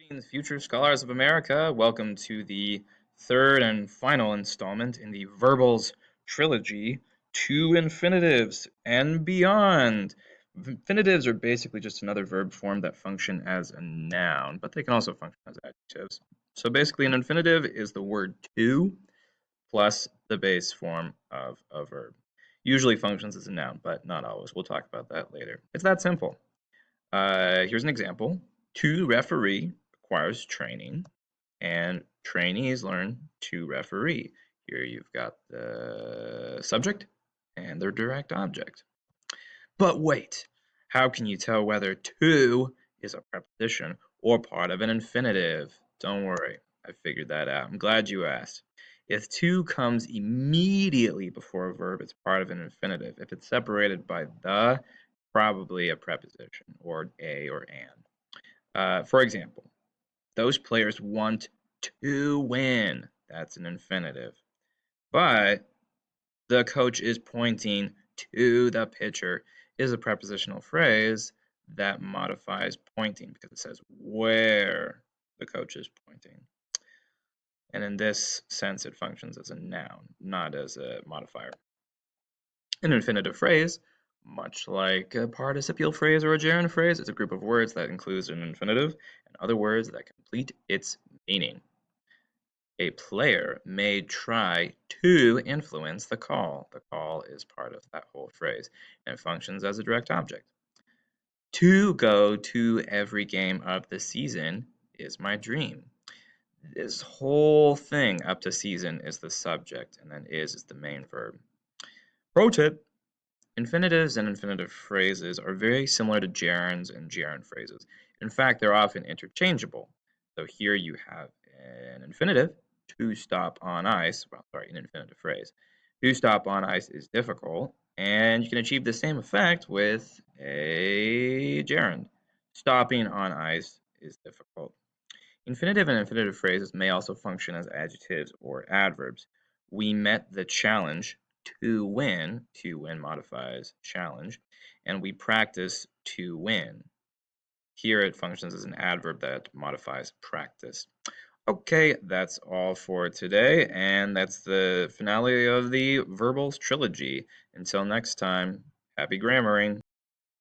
Greetings, future scholars of America. Welcome to the third and final installment in the Verbals trilogy, To Infinitives and Beyond. Infinitives are basically just another verb form that function as a noun, but they can also function as adjectives. So basically, an infinitive is the word to plus the base form of a verb. Usually functions as a noun, but not always. We'll talk about that later. It's that simple. Here's an example. To referee requires training, and trainees learn to referee. Here you've got the subject and their direct object. But wait, how can you tell whether to is a preposition or part of an infinitive? Don't worry, I figured that out. I'm glad you asked. If to comes immediately before a verb, it's part of an infinitive. If it's separated by the, probably a preposition, or a or an. For example, those players want to win. That's an infinitive. But the coach is pointing to the pitcher is a prepositional phrase that modifies pointing because it says where the coach is pointing. And in this sense, it functions as a noun, not as a modifier. An infinitive phrase, much like a participial phrase or a gerund phrase, is a group of words that includes an infinitive and other words that complete its meaning. A player may try to influence the call. The call is part of that whole phrase and functions as a direct object. To go to every game of the season is my dream. This whole thing up to season is the subject, and then is the main verb. Pro tip. Infinitives and infinitive phrases are very similar to gerunds and gerund phrases. In fact, they're often interchangeable. So here you have an infinitive, to stop on ice. Well, sorry, an infinitive phrase. To stop on ice is difficult, and you can achieve the same effect with a gerund. Stopping on ice is difficult. Infinitive and infinitive phrases may also function as adjectives or adverbs. We met the challenge to win. To win modifies challenge. And we practice to win. Here it functions as an adverb that modifies practice. Okay, that's all for today, and that's the finale of the Verbals trilogy. Until next time, happy grammaring.